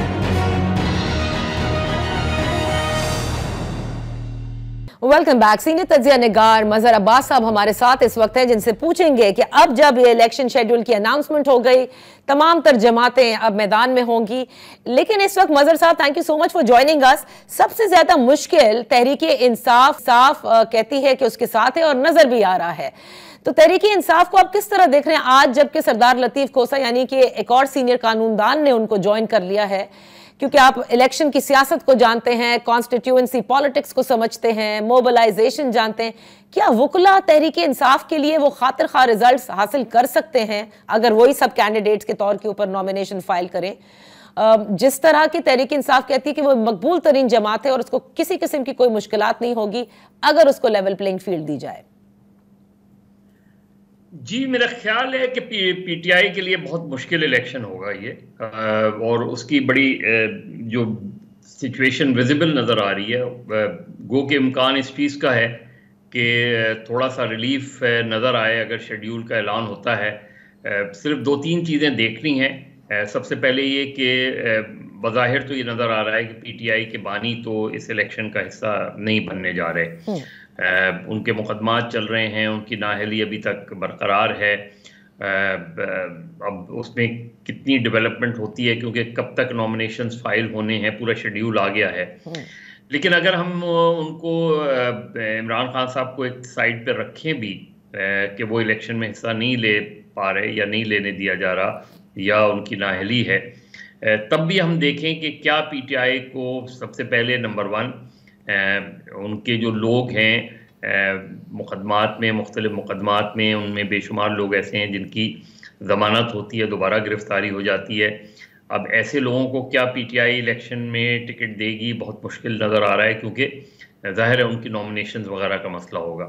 Welcome back. Senior तज्जिया निगार मजहर अब्बास साहब हमारे साथ इस वक्त हैं, जिनसे पूछेंगे कि अब जब ये इलेक्शन शेड्यूल की अनाउंसमेंट हो गई, तमाम तर जमातें अब मैदान में होंगी, लेकिन इस वक्त मजहर साहब thank you so much for joining अस। सबसे ज्यादा मुश्किल तहरीक इंसाफ कहती है कि उसके साथ है और नजर भी आ रहा है। तो तहरीक इंसाफ को आप किस तरह देख रहे हैं आज जबकि सरदार लतीफ खोसा यानी कि एक और सीनियर कानूनदान ने उनको ज्वाइन कर लिया है? क्योंकि आप इलेक्शन की सियासत को जानते हैं, कॉन्स्टिट्यूएंसी पॉलिटिक्स को समझते हैं, मोबिलाइजेशन जानते हैं, क्या वुकला तहरीक इंसाफ के लिए वो खातिर खा रिजल्ट्स हासिल कर सकते हैं अगर वही सब कैंडिडेट्स के तौर के ऊपर नॉमिनेशन फाइल करें? जिस तरह की तहरीक इंसाफ कहती है कि वो मकबूल तरीन जमात है और उसको किसी किस्म की कोई मुश्किलात नहीं होगी अगर उसको लेवल प्लेइंग फील्ड दी जाए। जी, मेरा ख्याल है कि पीटीआई के लिए बहुत मुश्किल इलेक्शन होगा ये, और उसकी बड़ी जो सिचुएशन विजिबल नज़र आ रही है, गो के इम्कान इस चीज़ का है कि थोड़ा सा रिलीफ नज़र आए अगर शेड्यूल का ऐलान होता है। सिर्फ 2-3 चीज़ें देखनी हैं। सबसे पहले ये कि बज़ाहिर तो ये नज़र आ रहा है कि पीटीआई के बानी तो इस इलेक्शन का हिस्सा नहीं बनने जा रहे। उनके मुकदमात चल रहे हैं, उनकी नाअहली अभी तक बरकरार है। अब उसमें कितनी डेवलपमेंट होती है क्योंकि कब तक नॉमिनेशंस फाइल होने हैं, पूरा शेड्यूल आ गया है। लेकिन अगर हम उनको इमरान खान साहब को एक साइड पर रखें भी कि वो इलेक्शन में हिस्सा नहीं ले पा रहे या नहीं लेने दिया जा रहा या उनकी नाअहली है, तब भी हम देखें कि क्या पीटीआई को सबसे पहले नंबर 1 उनके जो लोग हैं मुकदमात में, मुख्तलिफ मुकदमात में, उनमें बेशुमार लोग ऐसे हैं जिनकी ज़मानत होती है, दोबारा गिरफ्तारी हो जाती है। अब ऐसे लोगों को क्या पीटीआई इलेक्शन में टिकट देगी, बहुत मुश्किल नज़र आ रहा है क्योंकि ज़ाहिर है उनकी नॉमिनेशंस वगैरह का मसला होगा।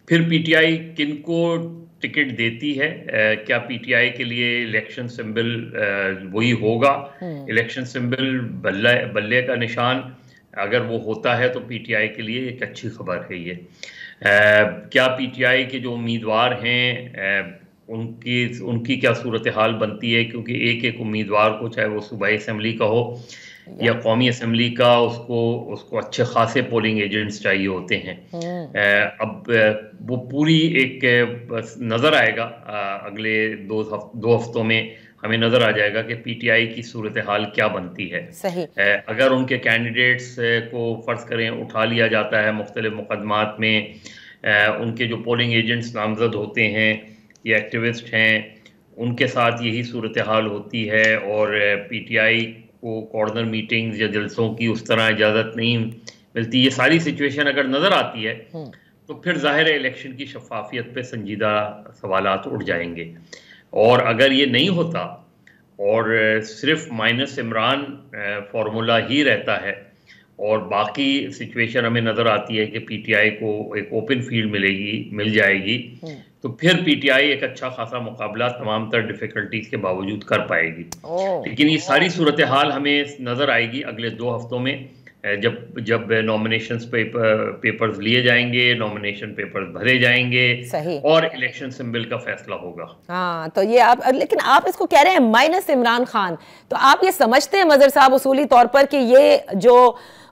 फिर पीटीआई किनको टिकट देती है, क्या पीटीआई के लिए इलेक्शन सिंबल वही होगा? इलेक्शन सिंबल बल्ले का निशान अगर वो होता है तो पीटीआई के लिए एक अच्छी खबर है ये। क्या पीटीआई के जो उम्मीदवार हैं उनकी क्या सूरत हाल बनती है, क्योंकि एक उम्मीदवार को, चाहे वो सूबाई असम्बली का हो या कौमी असम्बली का, उसको अच्छे खासे पोलिंग एजेंट्स चाहिए होते हैं। अब वो पूरी एक नज़र आएगा अगले दो हफ्तों में हमें नज़र आ जाएगा कि पीटीआई की सूरत हाल क्या बनती है। सही। अगर उनके कैंडिडेट्स को फ़र्ज़ करें उठा लिया जाता है मुख्तलिफ मुकदमात में, उनके जो पोलिंग एजेंट्स नामज़द होते हैं या एक्टिविस्ट हैं, उनके साथ यही सूरत हाल होती है और पीटीआई को कॉर्नर मीटिंग्स या जलसों की उस तरह इजाज़त नहीं मिलती, ये सारी सिचुएशन अगर नज़र आती है तो फिर ज़ाहिर है इलेक्शन की शफाफियत पे संजीदा सवालात उठ जाएंगे। और अगर ये नहीं होता और सिर्फ माइनस इमरान फार्मूला ही रहता है और बाकी सिचुएशन हमें नज़र आती है कि पीटीआई को एक ओपन फील्ड मिल जाएगी, तो फिर पीटीआई एक अच्छा खासा मुकाबला तमाम तर डिफ़िकल्टीज के बावजूद कर पाएगी। लेकिन ये सारी सूरत हाल हमें नज़र आएगी अगले 2 हफ्तों में, जब नॉमिनेशंस पेपर्स लिए जाएंगे, नॉमिनेशन पेपर्स भरे जाएंगे। सही। और इलेक्शन सिंबल का फैसला होगा। हाँ, तो ये आप, लेकिन आप इसको कह रहे हैं माइनस इमरान खान, तो आप ये समझते हैं मजहर साहब उसूली तौर पर कि ये जो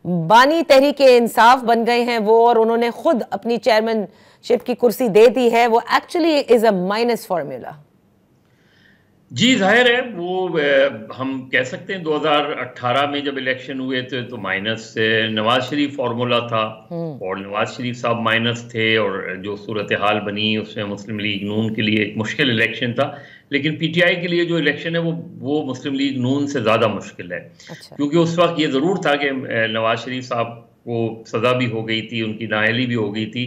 बानी तहरीक इंसाफ बन गए हैं वो, और उन्होंने खुद अपनी चेयरमैनशिप की कुर्सी दे दी है, वो actually is a minus formula? जी, जाहिर है वो हम कह सकते हैं 2018 में जब इलेक्शन हुए थे तो माइनस नवाज शरीफ फार्मूला था और नवाज शरीफ साहब माइनस थे, और जो सूरत हाल बनी उसमें मुस्लिम लीग नून के लिए एक मुश्किल इलेक्शन था। लेकिन पीटीआई के लिए जो इलेक्शन है वो मुस्लिम लीग नून से ज़्यादा मुश्किल है। अच्छा। क्योंकि उस वक्त ये ज़रूर था कि नवाज शरीफ साहब को सज़ा भी हो गई थी, उनकी नाअहली भी हो गई थी,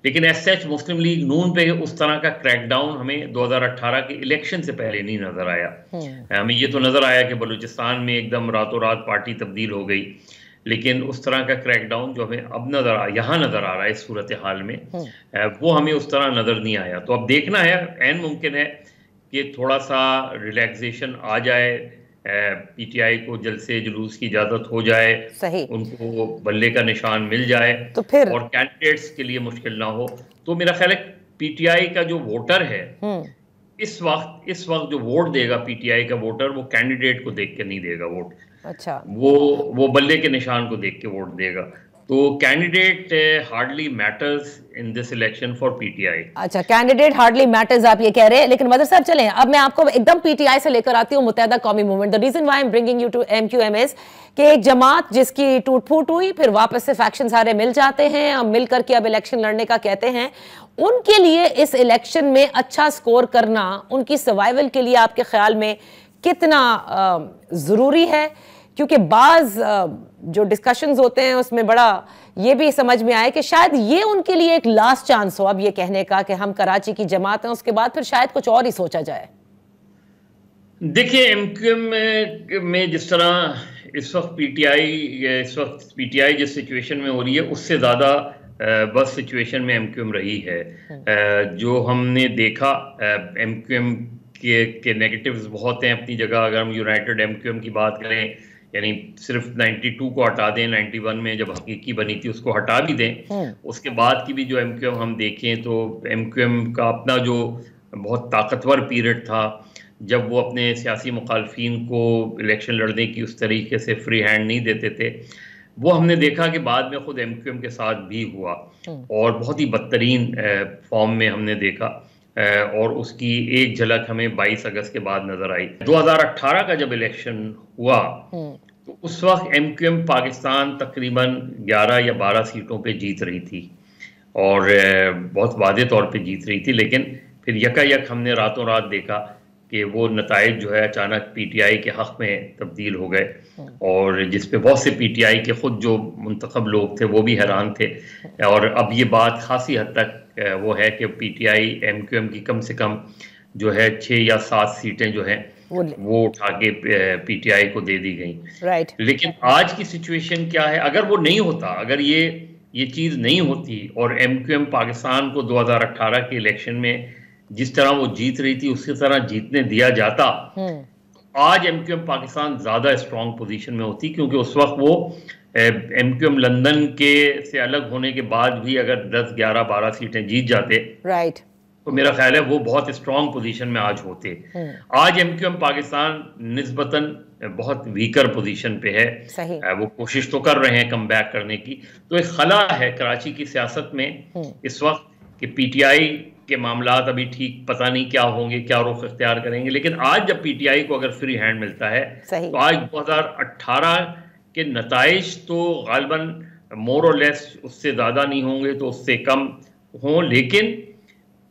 लेकिन एज सच मुस्लिम लीग नून पे उस तरह का क्रैकडाउन हमें 2018 के इलेक्शन से पहले नहीं नजर आया। हमें ये तो नजर आया कि बलूचिस्तान में एकदम रातों रात पार्टी तब्दील हो गई, लेकिन उस तरह का क्रैकडाउन जो हमें अब यहाँ नज़र आ रहा है इस सूरत हाल में, वो हमें उस तरह नज़र नहीं आया। तो अब देखना है, ऐन मुमकिन है कि थोड़ा सा रिलैक्सेशन आ जाए, पीटीआई को जलसे जुलूस की इजाज़त हो जाए, सही, उनको बल्ले का निशान मिल जाए तो फिर और कैंडिडेट्स के लिए मुश्किल ना हो। तो मेरा ख्याल है पीटीआई का जो वोटर है इस वक्त जो वोट देगा, पीटीआई का वोटर, वो कैंडिडेट को देख के नहीं देगा वोट। अच्छा, वो बल्ले के निशान को देख के वोट देगा। तो candidate hardly matters in this election for PTI. अच्छा, कैंडिडेट हार्डली मैटर्स आप ये कह रहे हैं। लेकिन मदर साहब चलें, अब मैं आपको एकदम पीटीआई से लेकर आती हूँ Muttahida Qaumi movement. The reason why I am bringing you to MQM इज कि एक जमात जिसकी टूट फूट हुई, फिर वापस से फैक्शन सारे मिल जाते हैं, अब मिल करके अब इलेक्शन लड़ने का कहते हैं, उनके लिए इस इलेक्शन में अच्छा स्कोर करना उनकी सर्वाइवल के लिए आपके ख्याल में कितना जरूरी है? क्योंकि बाज जो डिस्कशंस होते हैं उसमें बड़ा ये भी समझ में आया कि शायद ये उनके लिए एक लास्ट चांस हो अब ये कहने का कि हम कराची की जमात हैं, उसके बाद फिर शायद कुछ और ही सोचा जाए। देखिए, एमक्यूएम में जिस तरह इस वक्त पीटीआई जिस सिचुएशन में हो रही है, उससे ज़्यादा बस सिचुएशन में एमक्यूएम रही है। जो हमने देखा, एमक्यूएम के नेगेटिव्स बहुत हैं अपनी जगह। अगर हम यूनाइटेड एमक्यूएम की बात करें, यानी सिर्फ 92 को हटा दें, 91 में जब हकीकी बनी थी उसको हटा भी दें, उसके बाद की भी जो एमक्यूएम हम देखें तो एमक्यूएम का अपना जो बहुत ताकतवर पीरियड था, जब वो अपने सियासी मुखालफीन को इलेक्शन लड़ने की उस तरीके से फ्री हैंड नहीं देते थे, वो हमने देखा कि बाद में खुद एमक्यूएम के साथ भी हुआ और बहुत ही बदतरीन फॉर्म में हमने देखा। और उसकी एक झलक हमें 22 अगस्त के बाद नजर आई। 2018 का जब इलेक्शन हुआ तो उस वक्त एमक्यूएम पाकिस्तान तकरीबन 11 या 12 सीटों पे जीत रही थी और बहुत वादे तौर पे जीत रही थी। लेकिन फिर यकायक हमने रातों रात देखा कि वो नताइज जो है अचानक पीटीआई के हक़ में तब्दील हो गए और जिस पे बहुत से पीटीआई के खुद जो मुंतखब लोग थे वो भी हैरान थे। और अब ये बात खासी हद तक वो है कि पीटीआई एमक्यूएम की कम से कम जो है 6 या 7 सीटें जो हैं वो उठा के पीटीआई को दे दी गई। राइट। लेकिन आज की सिचुएशन क्या है? अगर वो नहीं होता, अगर ये चीज़ नहीं होती और एमक्यूएम पाकिस्तान को 2018 के इलेक्शन में जिस तरह वो जीत रही थी उसी तरह जीतने दिया जाता, आज एमक्यूएम पाकिस्तान ज्यादा स्ट्रॉन्ग पोजीशन में होती, क्योंकि उस वक्त वो एमक्यूएम लंदन के से अलग होने के बाद भी अगर 10, 11, 12 सीटें जीत जाते, राइट, तो मेरा ख्याल है वो बहुत स्ट्रॉन्ग पोजीशन में आज होते। आज एमक्यूएम पाकिस्तान निस्बतन बहुत वीकर पोजीशन पे है। सही। वो कोशिश तो कर रहे हैं कम बैक करने की। तो एक खला है कराची की सियासत में इस वक्त कि पीटीआई के मामलात अभी ठीक पता नहीं क्या होंगे, क्या रुख इख्तियार करेंगे। लेकिन आज जब पीटीआई को अगर फ्री हैंड मिलता है तो आज 2018 के नताइज तो गालिबन मोर और लेस उससे ज़्यादा नहीं होंगे तो उससे कम हों। लेकिन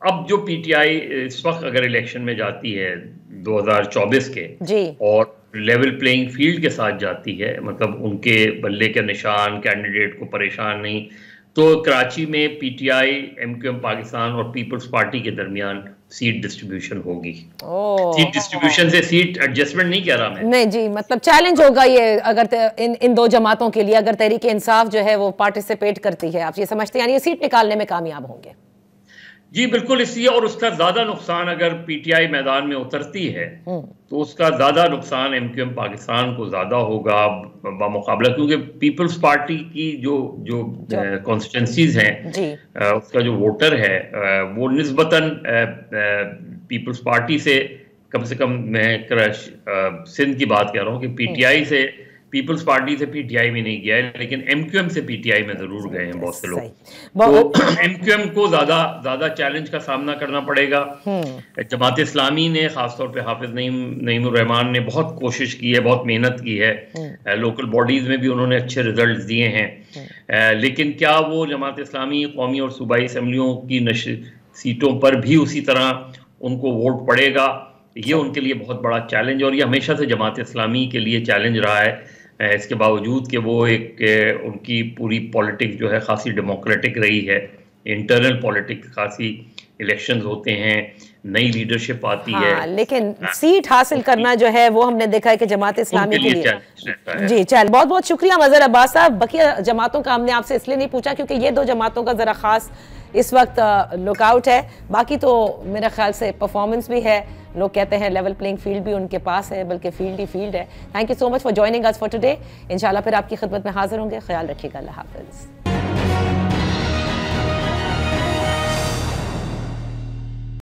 अब जो पीटीआई इस वक्त अगर इलेक्शन में जाती है 2024 के जी, और लेवल प्लेइंग फील्ड के साथ जाती है, मतलब उनके बल्ले के निशान कैंडिडेट को परेशान नहीं, तो कराची में पीटीआई, एमक्यूएम पाकिस्तान और पीपल्स पार्टी के दरमियान सीट डिस्ट्रीब्यूशन होगी। सीट डिस्ट्रीब्यूशन से सीट एडजस्टमेंट नहीं कह रहा मैं। नहीं जी, मतलब चैलेंज होगा ये अगर इन दो जमातों के लिए, अगर तहरीक इंसाफ जो है वो पार्टिसिपेट करती है, आप ये समझते हैं यानी सीट निकालने में कामयाब होंगे? जी बिल्कुल, इसलिए और उसका ज्यादा नुकसान अगर पीटीआई मैदान में उतरती है तो उसका ज्यादा नुकसान एमक्यूएम पाकिस्तान को ज्यादा होगा बामुकाबला, क्योंकि पीपल्स पार्टी की जो कॉन्स्टिट्यूंसीज हैं उसका जो वोटर है वो निस्बतन पीपल्स पार्टी से कम मैं सिंध की बात कर रहा हूँ कि पीटीआई से पीपल्स पार्टी से पीटीआई में नहीं गया है, लेकिन एमक्यूएम से पीटीआई में जरूर गए हैं बहुत से लोग। तो एमक्यूएम को ज्यादा चैलेंज का सामना करना पड़ेगा। जमात इस्लामी ने खासतौर पे हाफिज नईमुर रहमान ने बहुत कोशिश की है, बहुत मेहनत की है, लोकल बॉडीज में भी उन्होंने अच्छे रिजल्ट दिए हैं। लेकिन क्या वो जमात इस्लामी कौमी और सूबाई असम्बलियों की सीटों पर भी उसी तरह उनको वोट पड़ेगा? ये उनके लिए बहुत बड़ा चैलेंज, और ये हमेशा से जमात इस्लामी के लिए चैलेंज रहा है। इसके बावजूद कि वो उनकी पूरी पॉलिटिक्स जो है खासी डेमोक्रेटिक रही है इंटरनल पॉलिटिक्स खासी इलेक्शंस होते हैं, नई लीडरशिप आती है, लेकिन सीट हासिल करना जो है वो हमने देखा है कि जमात इस्लामी के लिए जी चल बहुत बहुत शुक्रिया मजहर अब्बास साहब। बकिया जमातों का हमने आपसे इसलिए नहीं पूछा क्योंकि ये 2 जमातों का जरा खास इस वक्त लुकआउट है, बाकी तो मेरे ख्याल से परफॉर्मेंस भी है, लोग कहते हैं लेवल प्लेइंग फील्ड भी उनके पास है, बल्कि फील्ड ही फील्ड है। Thank you so much for joining us for today. इंशाल्लाह फिर आपकी खिदमत में हाजिर होंगे। ख्याल रखिएगा। अल्लाह हाफिज।